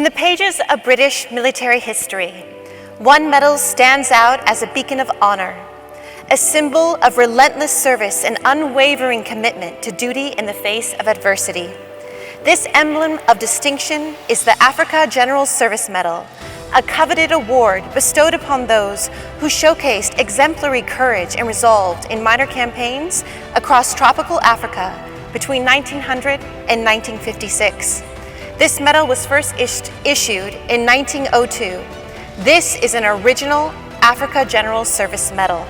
the pages of British military history, one medal stands out as a beacon of honor, a symbol of relentless service and unwavering commitment to duty in the face of adversity. This emblem of distinction is the Africa General Service Medal, a coveted award bestowed upon those who showcased exemplary courage and resolve in minor campaigns across tropical Africa between 1900 and 1956. This medal was first issued in 1902. This is an original Africa General Service Medal.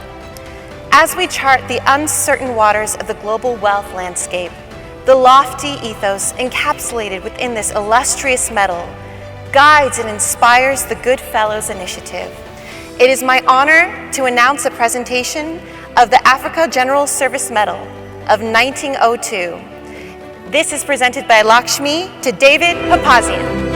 As we chart the uncertain waters of the global wealth landscape, the lofty ethos encapsulated within this illustrious medal guides and inspires the Good Fellows Initiative. It is my honor to announce a presentation of the Africa General Service Medal of 1902. This is presented by Lakshmi to David Papazian.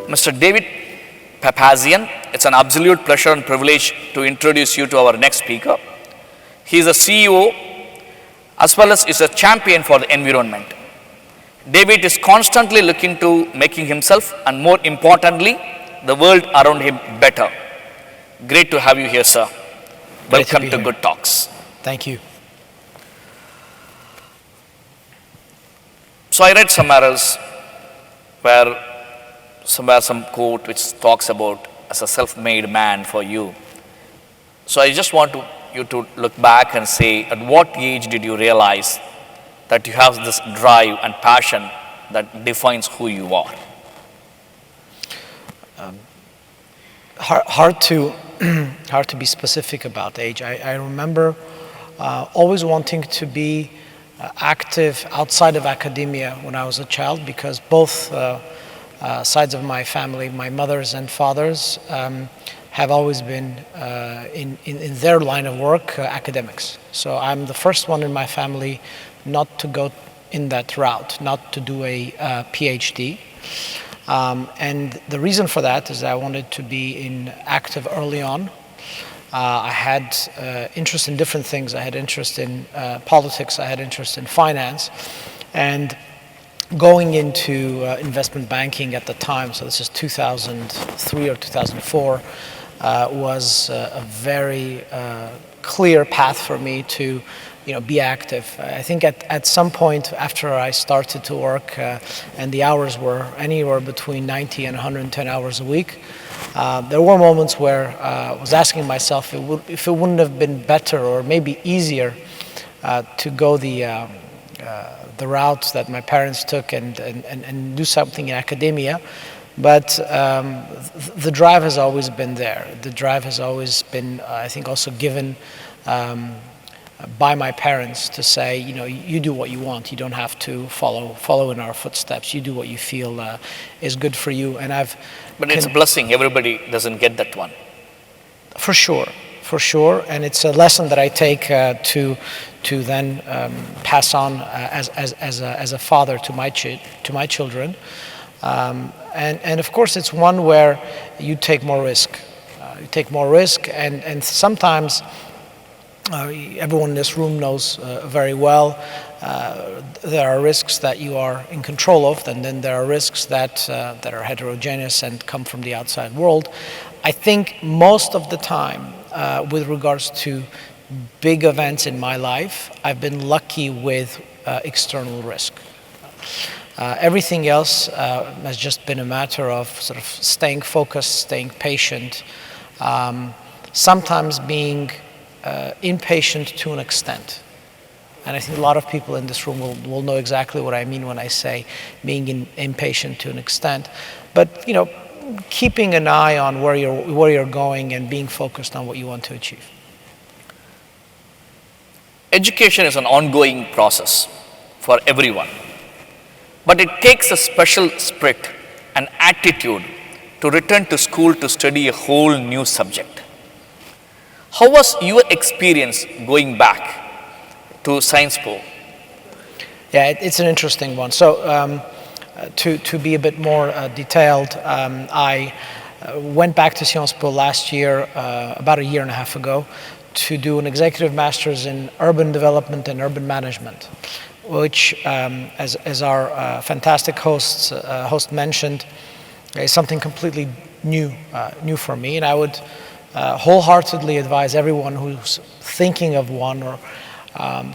Mr. David Papazian, it's an absolute pleasure and privilege to introduce you to our next speaker. He is a CEO as well as is a champion for the environment. David is constantly looking to making himself and more importantly, the world around him better. Great to have you here, sir. Welcome to Good Talks. Thank you. So I read somewhere else some quote which talks about as a self-made man for you. So I just want you to look back and say, at what age did you realize that you have this drive and passion that defines who you are? Hard to be specific about age. I remember always wanting to be active outside of academia when I was a child, because both sides of my family, my mother's and father's, have always been in their line of work academics. So I'm the first one in my family not to go in that route, not to do a PhD. And the reason for that is that I wanted to be active early on. I had interest in different things. I had interest in politics, I had interest in finance, and going into investment banking at the time, so this is 2003 or 2004, was a very clear path for me to be active. I think at some point after I started to work, and the hours were anywhere between 90 and 110 hours a week, there were moments where I was asking myself if it wouldn't have been better or maybe easier to go the route that my parents took and do something in academia. But the drive has always been there. The drive has always been, I think, also given by my parents to say, you do what you want. You don't have to follow in our footsteps. You do what you feel is good for you. And But it's a blessing. Everybody doesn't get that one. For sure. And it's a lesson that I take to then pass on as a father to my children. And of course, it's one where you take more risk. And sometimes everyone in this room knows very well there are risks that you are in control of, and then there are risks that are heterogeneous and come from the outside world. I think most of the time, with regards to big events in my life, I've been lucky with external risk. Everything else has just been a matter of sort of staying focused, staying patient, sometimes being impatient to an extent. And I think a lot of people in this room will know exactly what I mean when I say being impatient to an extent. But keeping an eye on where you're going and being focused on what you want to achieve. Education is an ongoing process for everyone, but it takes a special spirit and attitude to return to school to study a whole new subject. How was your experience going back to Science Po? Yeah, it's an interesting one. So to be a bit more detailed, I went back to Sciences Po last year, about a year and a half ago, to do an executive master's in urban development and urban management, which, as our fantastic host mentioned, is something completely new for me. And I would wholeheartedly advise everyone who's thinking of one or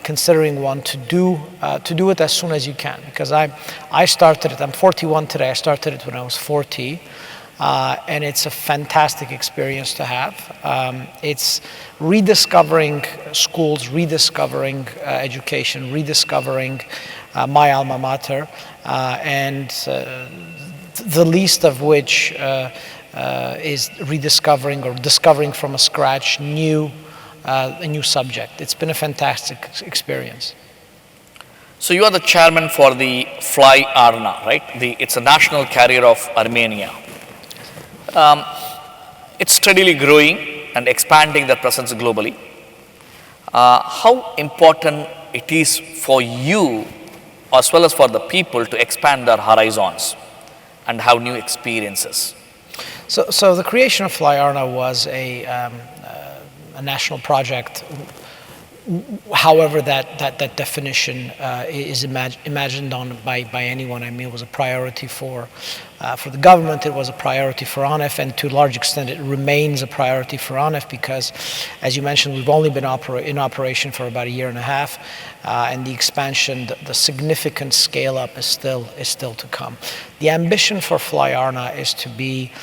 considering one to do it as soon as you can, because I started it. I'm 41 today. I started it when I was 40, and it's a fantastic experience to have. It's rediscovering schools, rediscovering education, rediscovering my alma mater, and the least of which is rediscovering or discovering from scratch a new subject. It's been a fantastic experience. So you are the chairman for the Fly Arna, right? It's a national carrier of Armenia. It's steadily growing and expanding their presence globally. How important it is for you as well as for the people to expand their horizons and have new experiences? So the creation of Fly Arna was a national project. However, that definition is imagined on by anyone. I mean, it was a priority for the government. It was a priority for ANEF, and to a large extent, it remains a priority for ANEF because, as you mentioned, we've only been in operation for about a year and a half, and the expansion, the significant scale up is still to come. The ambition for Fly Arna is to be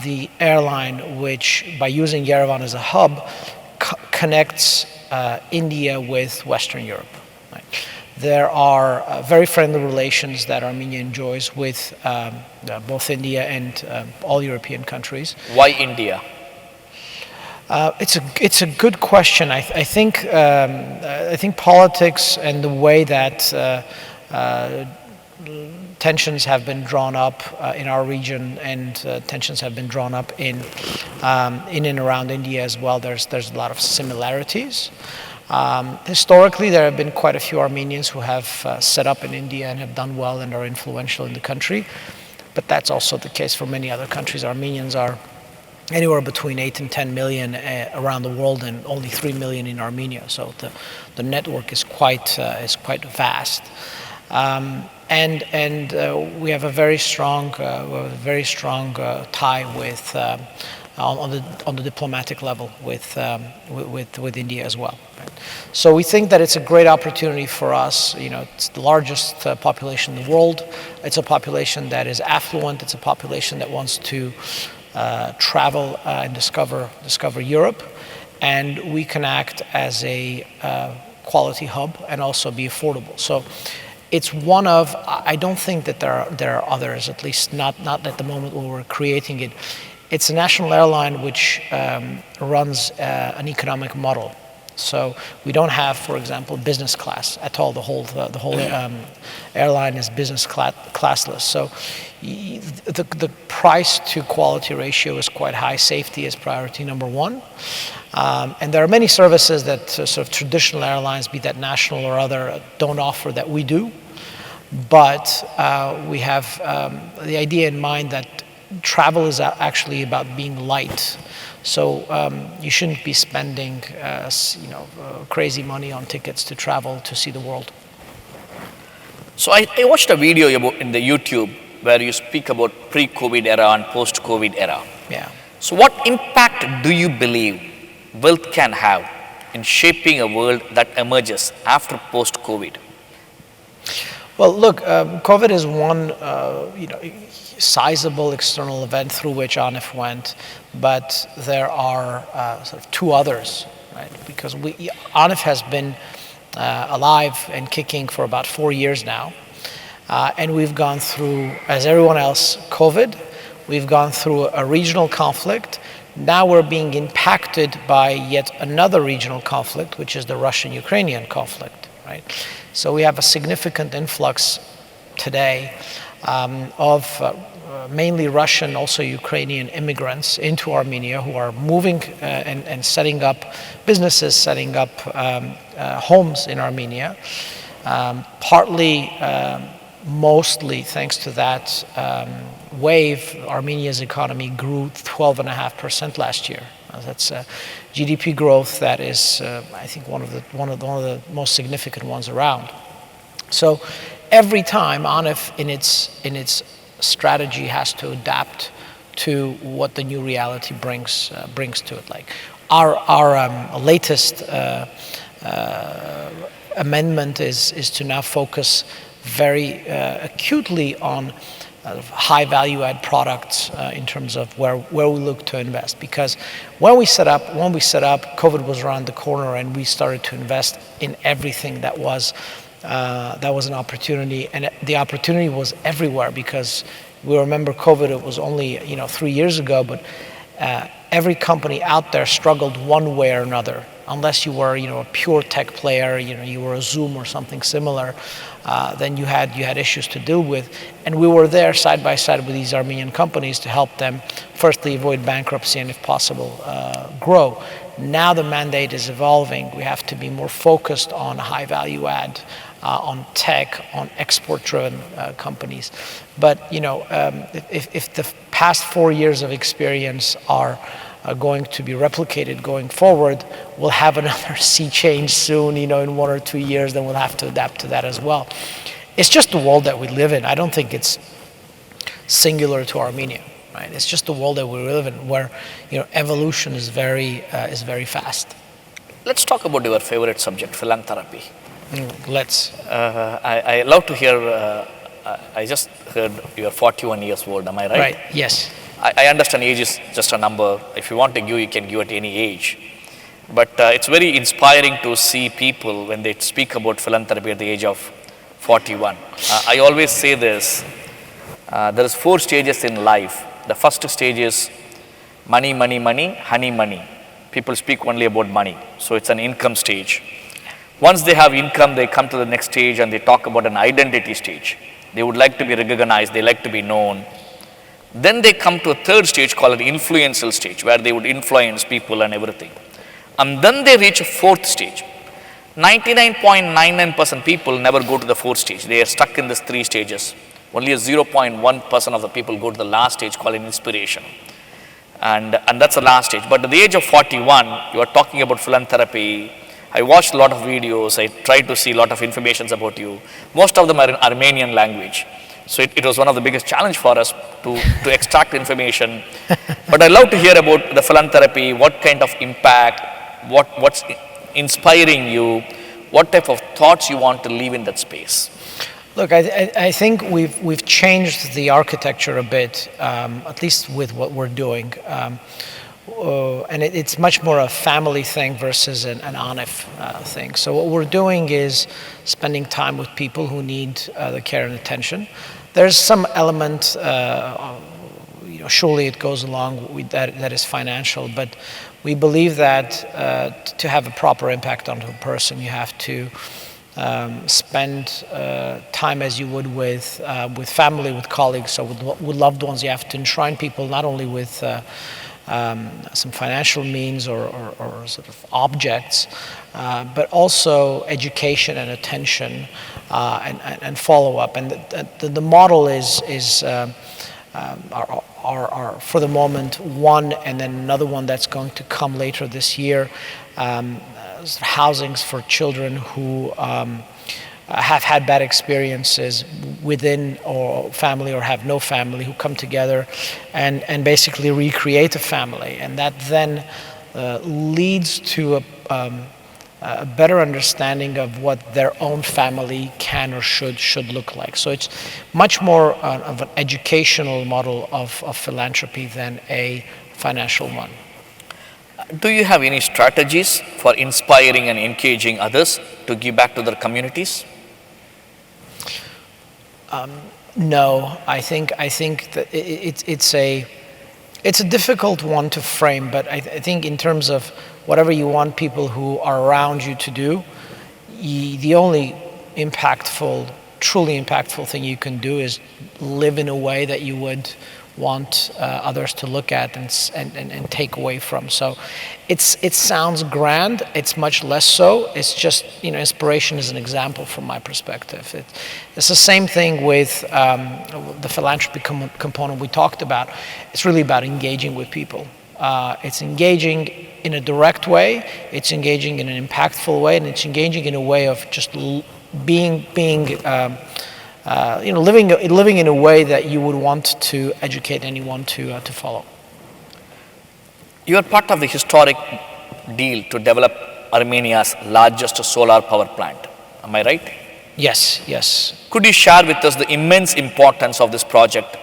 the airline which, by using Yerevan as a hub, connects India with Western Europe. Right? There are very friendly relations that Armenia enjoys with both India and all European countries. Why India? It's a good question. I think politics and the way that tensions have been drawn up in our region, and tensions have been drawn up in and around India as well. There's a lot of similarities. Historically, there have been quite a few Armenians who have set up in India and have done well and are influential in the country. But that's also the case for many other countries. Armenians are anywhere between 8 and 10 million around the world, and only 3 million in Armenia. So the network is quite vast. And we have a very strong tie with on the diplomatic level with India as well. Right? So we think that it's a great opportunity for us. You know, it's the largest population in the world. It's a population that is affluent. It's a population that wants to travel and discover Europe, and we can act as a quality hub and also be affordable. So it's one of, I don't think that there are others, at least not at the moment when we're creating it. It's a national airline which runs an economic model. So we don't have, for example, business class at all. The whole airline is business classless. So the price to quality ratio is quite high. Safety is priority number one. And there are many services that sort of traditional airlines, be that national or other, don't offer that we do. But we have the idea in mind that travel is actually about being light. So you shouldn't be spending crazy money on tickets to travel to see the world. So I watched a video in the YouTube where you speak about pre-COVID era and post-COVID era. Yeah. So what impact do you believe wealth can have in shaping a world that emerges after post-COVID? Well, look, COVID is one sizable external event through which ANEF went, but there are sort of two others, right? Because ANEF has been alive and kicking for about 4 years now, and we've gone through, as everyone else, COVID. We've gone through a regional conflict. Now we're being impacted by yet another regional conflict, which is the Russian-Ukrainian conflict, right? So we have a significant influx today of mainly Russian, also Ukrainian immigrants into Armenia who are moving and setting up businesses, setting up homes in Armenia. Partly, mostly thanks to that wave, Armenia's economy grew 12.5% last year. That's GDP growth that is, I think, one of the most significant ones around. So every time ANIF in its strategy has to adapt to what the new reality brings to it. Like our latest amendment is to now focus very acutely on high value add products in terms of where we look to invest. Because when we set up, COVID was around the corner, and we started to invest in everything that was an opportunity, and the opportunity was everywhere. Because we remember COVID, it was only 3 years ago, but every company out there struggled one way or another. Unless you were a pure tech player, you were a Zoom or something similar, then you had issues to deal with. And we were there side by side with these Armenian companies to help them firstly avoid bankruptcy and, if possible, grow. Now the mandate is evolving. We have to be more focused on high value add, on tech, on export-driven companies. But if the past 4 years of experience are going to be replicated going forward, we'll have another sea change soon, in 1 or 2 years, then we'll have to adapt to that as well. It's just the world that we live in. I don't think it's singular to Armenia, right? It's just the world that we live in, where evolution is very fast. Let's talk about your favorite subject, philanthropy. Let's. I love to hear, I just heard you're 41 years old, am I right? Right, yes. I understand age is just a number. If you want to give, you can give at any age. But it's very inspiring to see people when they speak about philanthropy at the age of 41. I always say this, there is 4 stages in life. The first stage is money, money, money, honey, money. People speak only about money. So it's an income stage. Once they have income, they come to the next stage and they talk about an identity stage. They would like to be recognized, they like to be known. Then they come to a third stage called an influential stage, where they would influence people and everything. And then they reach a fourth stage. 99.99% people never go to the fourth stage. They are stuck in these 3 stages. Only a 0.1% of the people go to the last stage called an inspiration. And that's the last stage. But at the age of 41, you are talking about philanthropy. I watched a lot of videos. I tried to see a lot of information about you. Most of them are in Armenian language. So it was one of the biggest challenge for us to extract information. But I love to hear about the philanthropy, what kind of impact, what's inspiring you, what type of thoughts you want to leave in that space. Look, I think we've changed the architecture a bit, at least with what we're doing. And it's much more a family thing versus an ANIF thing. So what we're doing is spending time with people who need the care and attention. There's some element, surely it goes along with that is financial, but we believe that to have a proper impact on a person, you have to spend time as you would with family, with colleagues, so with loved ones. You have to enshrine people not only with some financial means or sort of objects, but also education and attention and follow-up. And the model is for the moment one, and then another one that's going to come later this year, housings for children who have had bad experiences within or family or have no family, who come together and basically recreate a family. And that then leads to a better understanding of what their own family can or should look like. So it's much more of an educational model of philanthropy than a financial one. Do you have any strategies for inspiring and engaging others to give back to their communities? No, I think that it's a difficult one to frame, but I think in terms of whatever you want people who are around you to do, the only impactful truly impactful thing you can do is live in a way that you would want others to look at and take away from. So it sounds grand, it's much less so. It's just, inspiration is an example from my perspective. It's the same thing with the philanthropy component we talked about. It's really about engaging with people. It's engaging in a direct way, it's engaging in an impactful way, and it's engaging in a way of just living in a way that you would want to educate anyone to follow. You are part of the historic deal to develop Armenia's largest solar power plant. Am I right? Yes. Could you share with us the immense importance of this project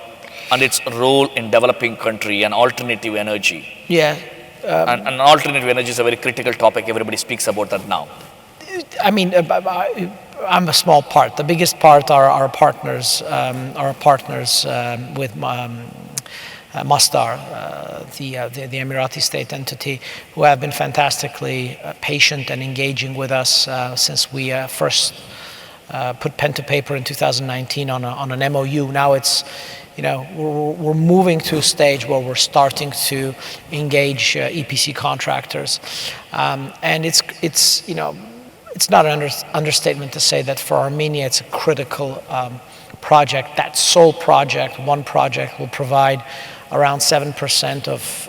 and its role in developing country and alternative energy? Yeah. And alternative energy is a very critical topic. Everybody speaks about that now. I mean, I'm a small part. The biggest part are our partners with Masdar, the Emirati state entity, who have been fantastically patient and engaging with us since we first put pen to paper in 2019 on an MOU. Now it's, we're moving to a stage where we're starting to engage EPC contractors, and it's not an understatement to say that for Armenia it's a critical project. That sole project, one project, will provide around 7% of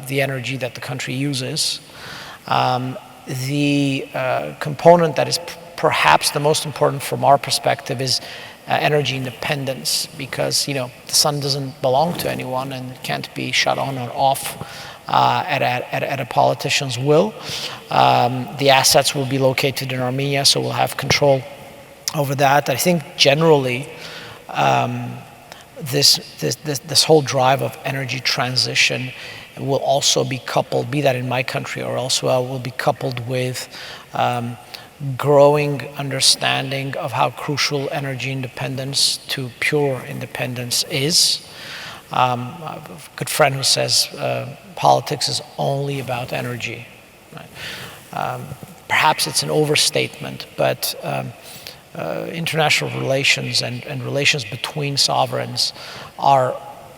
the energy that the country uses. The component that is perhaps the most important from our perspective is energy independence, because the sun doesn't belong to anyone and it can't be shut on or off at a politician's will. The assets will be located in Armenia, so we'll have control over that. I think generally this whole drive of energy transition will also be coupled, be that in my country or elsewhere, will be coupled with growing understanding of how crucial energy independence to pure independence is. I have a good friend who says politics is only about energy. Right? Perhaps it's an overstatement, but international relations and relations between sovereigns are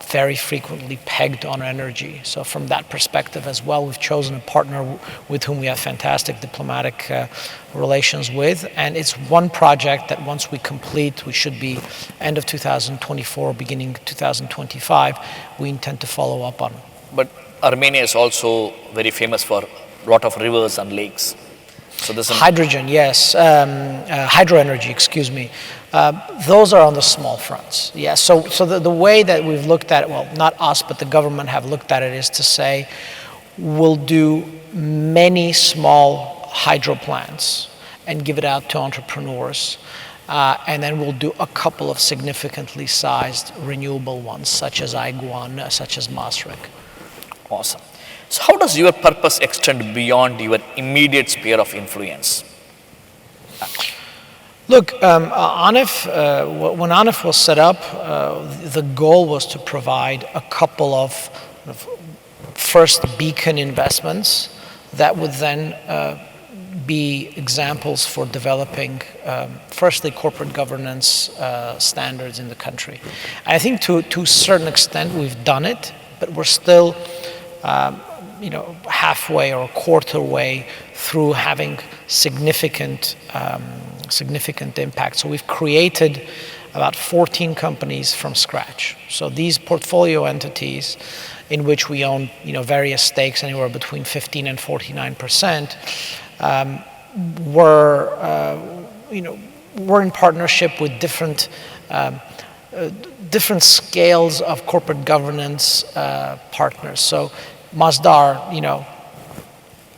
very frequently pegged on energy. So from that perspective as well, we've chosen a partner with whom we have fantastic diplomatic relations with. And it's one project that once we complete, we should be end of 2024, beginning 2025, we intend to follow up on. But Armenia is also very famous for a lot of rivers and lakes. So this hydrogen, yes, hydro energy, excuse me. Those are on the small fronts. Yeah, so the way that we've looked at it, well, not us, but the government have looked at it, is to say we'll do many small hydro plants and give it out to entrepreneurs. And then we'll do a couple of significantly sized renewable ones, such as Aiguan, such as Masrek. Awesome. So how does your purpose extend beyond your immediate sphere of influence? Look, ANIF, when ANIF was set up, the goal was to provide a couple of first beacon investments that would then be examples for developing, firstly, corporate governance standards in the country. I think to a certain extent we've done it, but we're still halfway or a quarter way through having significant impact. So we've created about 14 companies from scratch. So these portfolio entities, in which we own various stakes, anywhere between 15 and 49%, were in partnership with different scales of corporate governance partners. So Masdar,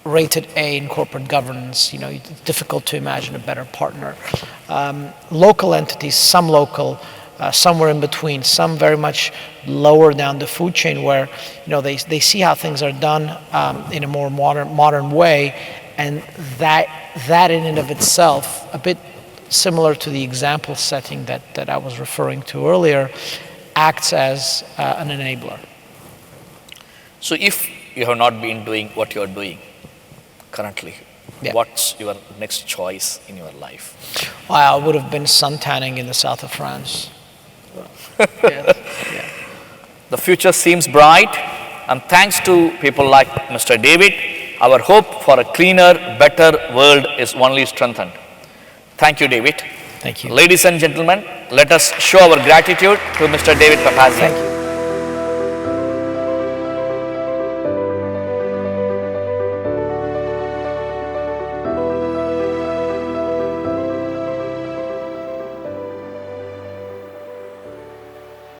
rated A in corporate governance. It's difficult to imagine a better partner. Local entities, some local, somewhere in between, some very much lower down the food chain, where they see how things are done in a more modern way, and that in and of itself, a bit similar to the example setting that I was referring to earlier, acts as an enabler. So if you have not been doing what you are doing currently, Yeah. What's your next choice in your life? I would have been sun tanning in the south of France. Yeah. The future seems bright, and thanks to people like Mr. David, our hope for a cleaner, better world is only strengthened. Thank you, David. Thank you. Ladies and gentlemen, let us show our gratitude to Mr. David Papazian. Thank you.